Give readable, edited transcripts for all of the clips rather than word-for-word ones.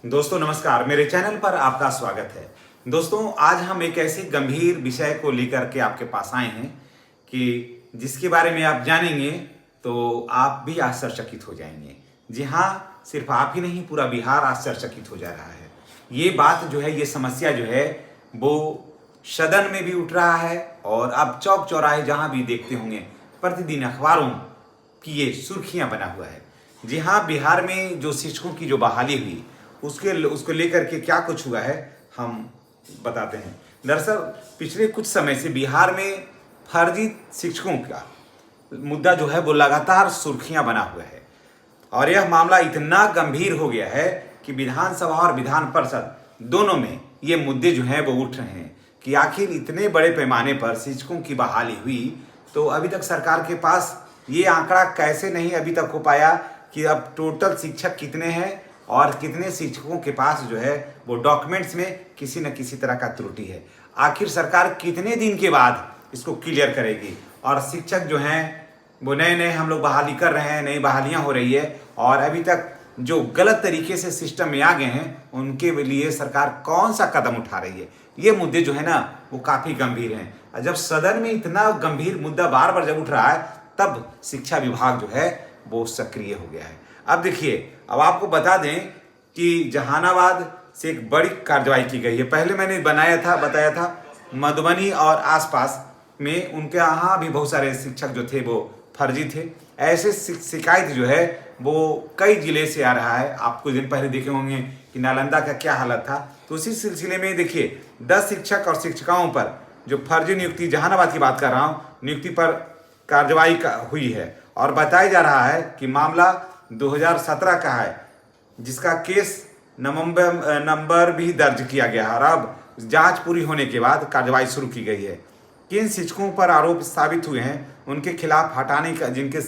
दोस्तों नमस्कार, मेरे चैनल पर आपका स्वागत है। दोस्तों आज हम एक ऐसे गंभीर विषय को लेकर के आपके पास आए हैं कि जिसके बारे में आप जानेंगे तो आप भी आश्चर्यचकित हो जाएंगे। जी हाँ, सिर्फ आप ही नहीं, पूरा बिहार आश्चर्यचकित हो जा रहा है। ये बात जो है, ये समस्या जो है वो सदन में भी उठ रहा है और अब चौक चौराहे जहाँ भी देखते होंगे प्रतिदिन अखबारों की ये सुर्खियाँ बना हुआ है। जी हाँ, बिहार में जो शिक्षकों की जो बहाली हुई उसको लेकर के क्या कुछ हुआ है हम बताते हैं। दरअसल पिछले कुछ समय से बिहार में फर्जी शिक्षकों का मुद्दा जो है वो लगातार सुर्खियां बना हुआ है और यह मामला इतना गंभीर हो गया है कि विधानसभा और विधान परिषद दोनों में ये मुद्दे जो हैं वो उठ रहे हैं कि आखिर इतने बड़े पैमाने पर शिक्षकों की बहाली हुई तो अभी तक सरकार के पास ये आंकड़ा कैसे नहीं अभी तक हो पाया कि अब टोटल शिक्षक कितने हैं और कितने शिक्षकों के पास जो है वो डॉक्यूमेंट्स में किसी न किसी तरह का त्रुटि है। आखिर सरकार कितने दिन के बाद इसको क्लियर करेगी और शिक्षक जो हैं वो नए नए हम लोग बहाली कर रहे हैं, नई बहालियां हो रही है और अभी तक जो गलत तरीके से सिस्टम में आ गए हैं उनके लिए सरकार कौन सा कदम उठा रही है। ये मुद्दे जो है ना वो काफ़ी गंभीर हैं। जब सदन में इतना गंभीर मुद्दा बार बार जब उठ रहा है तब शिक्षा विभाग जो है वो सक्रिय हो गया है। अब देखिए, अब आपको बता दें कि जहानाबाद से एक बड़ी कार्रवाई की गई है। पहले मैंने बताया था मधुबनी और आसपास में उनके यहाँ भी बहुत सारे शिक्षक जो थे वो फर्जी थे। ऐसे शिकायत जो है वो कई जिले से आ रहा है। आप कुछ दिन पहले देखे होंगे कि नालंदा का क्या हालत था। तो उसी सिलसिले में देखिए 10 शिक्षक और शिक्षिकाओं पर जो फर्जी नियुक्ति, जहानाबाद की बात कर रहा हूँ, नियुक्ति पर कार्रवाई हुई है और बताया जा रहा है कि मामला 2017 का है जिसका केस नंबर भी दर्ज किया गया है और अब जांच पूरी होने के बाद कार्रवाई शुरू की गई है। किन शिक्षकों पर आरोप साबित हुए हैं उनके खिलाफ हटाने का, जिनके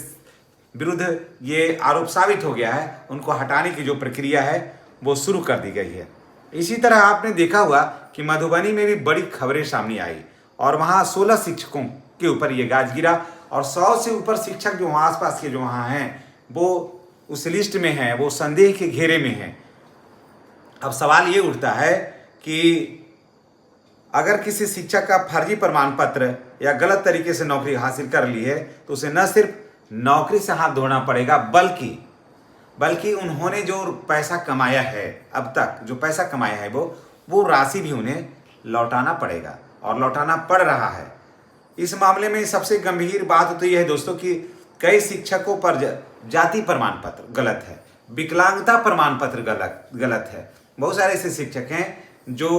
विरुद्ध ये आरोप साबित हो गया है उनको हटाने की जो प्रक्रिया है वो शुरू कर दी गई है। इसी तरह आपने देखा हुआ कि मधुबनी में भी बड़ी खबरें सामने आई और वहाँ 16 शिक्षकों के ऊपर ये गाज गिरा और 100 से ऊपर शिक्षक जो वहाँ आसपास के जो वहाँ हैं वो उस लिस्ट में है, वो संदेह के घेरे में है। अब सवाल ये उठता है कि अगर किसी शिक्षक का फर्जी प्रमाण पत्र या गलत तरीके से नौकरी हासिल कर ली है तो उसे न सिर्फ नौकरी से हाथ धोना पड़ेगा बल्कि उन्होंने जो पैसा कमाया है, अब तक जो पैसा कमाया है वो राशि भी उन्हें लौटाना पड़ेगा और लौटाना पड़ रहा है। इस मामले में सबसे गंभीर बात तो यह है दोस्तों कि कई शिक्षकों पर जाति प्रमाण पत्र गलत है, विकलांगता प्रमाण पत्र गलत है। बहुत सारे ऐसे शिक्षक हैं जो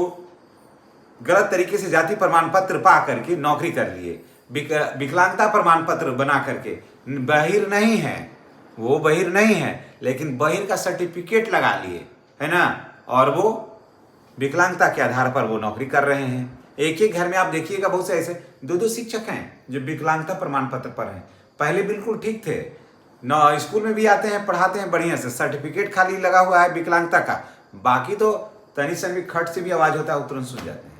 गलत तरीके से जाति प्रमाण पत्र पा करके नौकरी कर लिए, विकलांगता प्रमाण पत्र बना करके बहिर नहीं है, वो बहिर नहीं है लेकिन बहिर का सर्टिफिकेट लगा लिए है ना, और वो विकलांगता के आधार पर वो नौकरी कर रहे हैं। एक एक घर में आप देखिएगा बहुत से ऐसे 2-2 शिक्षक हैं जो विकलांगता प्रमाण पत्र पर हैं। पहले बिल्कुल ठीक थे, स्कूल में भी आते हैं, पढ़ाते हैं बढ़िया से, सर्टिफिकेट खाली लगा हुआ है विकलांगता का, बाकी तो तनी सन भी खट से भी आवाज़ होता है तुरंत सुन जाते हैं।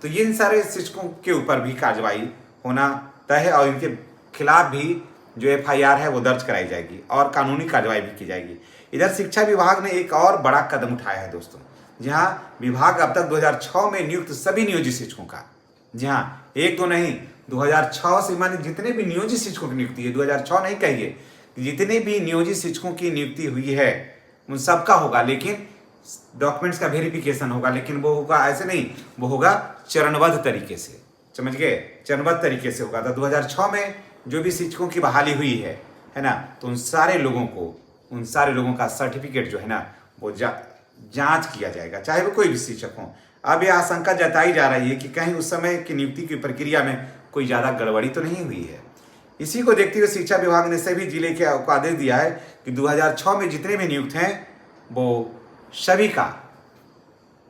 तो ये इन सारे शिक्षकों के ऊपर भी कार्रवाई होना तय है और इनके खिलाफ भी जो FIR है वो दर्ज कराई जाएगी और कानूनी कार्रवाई भी की जाएगी। इधर शिक्षा विभाग ने एक और बड़ा कदम उठाया है दोस्तों। जहाँ विभाग अब तक 2006 में नियुक्त सभी नियोजित शिक्षकों का, जी हाँ, एक तो नहीं, 2006 से माने जितने भी नियोजित शिक्षकों की नियुक्ति है, 2006 नहीं कहिए, जितने भी नियोजित शिक्षकों की नियुक्ति हुई है उन सबका होगा, लेकिन डॉक्यूमेंट्स का वेरिफिकेशन होगा, लेकिन वो होगा ऐसे नहीं, वो होगा चरणबद्ध तरीके से, समझ गए, चरणबद्ध तरीके से होगा। तो 2006 में जो भी शिक्षकों की बहाली हुई है ना, तो उन सारे लोगों का सर्टिफिकेट जो है ना वो जांच किया जाएगा, चाहे वो कोई भी शिक्षक हो। अब यह आशंका जताई जा रही है कि कहीं उस समय की नियुक्ति की प्रक्रिया में कोई ज़्यादा गड़बड़ी तो नहीं हुई है। इसी को देखते हुए शिक्षा विभाग ने सभी जिले के को आदेश दिया है कि 2006 में जितने भी नियुक्त हैं वो सभी का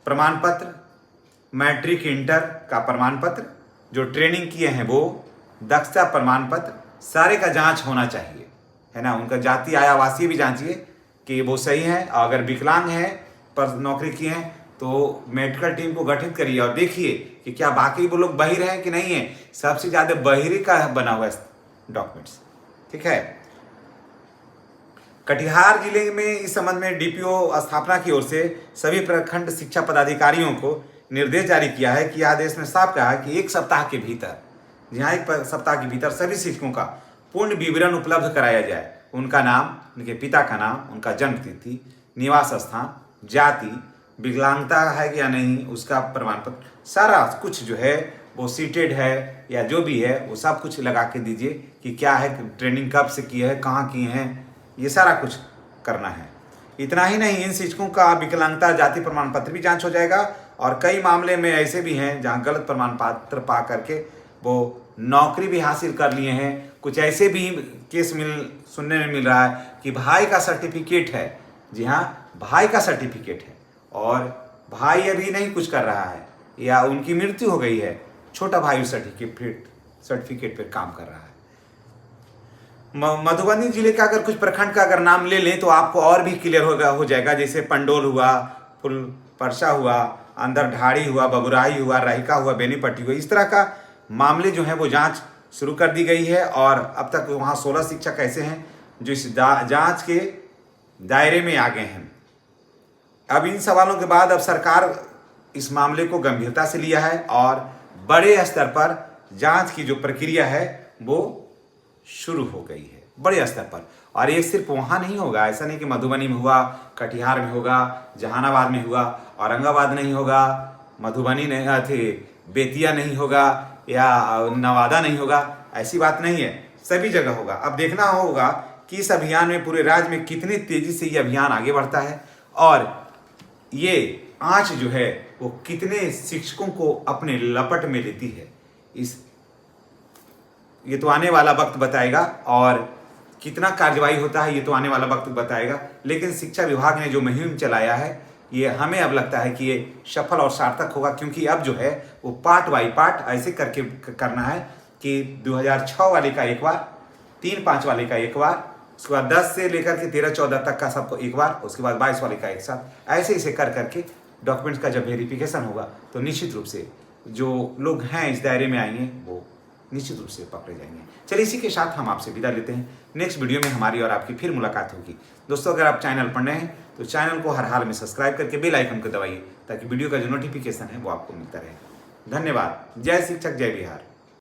प्रमाण पत्र, मैट्रिक इंटर का प्रमाण पत्र, जो ट्रेनिंग किए हैं वो दक्षता प्रमाण पत्र, सारे का जांच होना चाहिए, है ना। उनका जाति आय आवासीय भी जांचिए कि वो सही है। अगर विकलांग हैं पर नौकरी किए हैं तो मेडिकल टीम को गठित करिए और देखिए कि क्या बाकी वो लोग बहिर हैं कि नहीं है। सबसे ज़्यादा बहिरी का बना हुआ है डॉक्यूमेंट्स, ठीक है। कटिहार जिले में इस संबंध में डीपीओ स्थापना की ओर से सभी प्रखंड शिक्षा पदाधिकारियों को निर्देश जारी किया है कि आदेश में साफ कहा है कि 1 सप्ताह के भीतर, जहाँ 1 सप्ताह के भीतर सभी शिक्षकों का पूर्ण विवरण उपलब्ध कराया जाए। उनका नाम, उनके पिता का नाम, उनका जन्म तिथि, निवास स्थान, जाति, विकलांगता है या नहीं, उसका प्रमाण पत्र, सारा कुछ जो है वो सीटेड है या जो भी है वो सब कुछ लगा के दीजिए कि क्या है, ट्रेनिंग कब से की है, कहाँ की हैं, ये सारा कुछ करना है। इतना ही नहीं, इन शिक्षकों का विकलांगता जाति प्रमाण पत्र भी जांच हो जाएगा और कई मामले में ऐसे भी हैं जहां गलत प्रमाण पत्र पा करके वो नौकरी भी हासिल कर लिए हैं। कुछ ऐसे भी केस सुनने में मिल रहा है कि भाई का सर्टिफिकेट है, जी हाँ, भाई का सर्टिफिकेट है और भाई अभी नहीं कुछ कर रहा है या उनकी मृत्यु हो गई है, छोटा भाई उस सर्टिफिकेट पर काम कर रहा है। मधुबनी जिले का अगर कुछ प्रखंड का अगर नाम ले लें तो आपको और भी क्लियर हो जाएगा। जैसे पंडोल हुआ, फुलपरसा हुआ, अंदर ढाड़ी हुआ, बबुराही हुआ, रहिका हुआ, बेनीपट्टी हुआ, इस तरह का मामले जो हैं वो जांच शुरू कर दी गई है और अब तक वहाँ 16 शिक्षक ऐसे हैं जो इस जांच के दायरे में आ गए हैं। अब इन सवालों के बाद अब सरकार इस मामले को गंभीरता से लिया है और बड़े स्तर पर जांच की जो प्रक्रिया है वो शुरू हो गई है, बड़े स्तर पर। और ये सिर्फ वहाँ नहीं होगा, ऐसा नहीं कि मधुबनी में हुआ, कटिहार में होगा, जहानाबाद में हुआ, औरंगाबाद नहीं होगा, मधुबनी नहीं थे, बेतिया नहीं होगा या नवादा नहीं होगा, ऐसी बात नहीं है, सभी जगह होगा। अब देखना होगा कि इस अभियान में पूरे राज्य में कितनी तेजी से ये अभियान आगे बढ़ता है और ये आंच जो है वो कितने शिक्षकों को अपने लपट में लेती है। ये तो आने वाला वक्त बताएगा और कितना कार्रवाई होता है ये तो आने वाला वक्त बताएगा। लेकिन शिक्षा विभाग ने जो मुहिम चलाया है ये हमें अब लगता है कि ये सफल और सार्थक होगा, क्योंकि अब जो है वो पार्ट बाई पार्ट ऐसे करके करना है कि 2006 वाले का एक बार, 3-5 वाले का एक बार, उसके बाद 10 से लेकर के 13-14 तक का सबको एक बार, उसके बाद 22 वाले का एक साथ, ऐसे ऐसे कर करके डॉक्यूमेंट्स का जब वेरिफिकेशन होगा तो निश्चित रूप से जो लोग हैं इस दायरे में आएंगे वो निश्चित रूप से पकड़े जाएंगे। चलिए इसी के साथ हम आपसे विदा लेते हैं। नेक्स्ट वीडियो में हमारी और आपकी फिर मुलाकात होगी। दोस्तों, अगर आप चैनल पर नए हैं तो चैनल को हर हाल में सब्सक्राइब करके बेल आइकन को दबाइए ताकि वीडियो का जो नोटिफिकेशन है वो आपको मिलता रहे। धन्यवाद। जय शिक्षक, जय बिहार।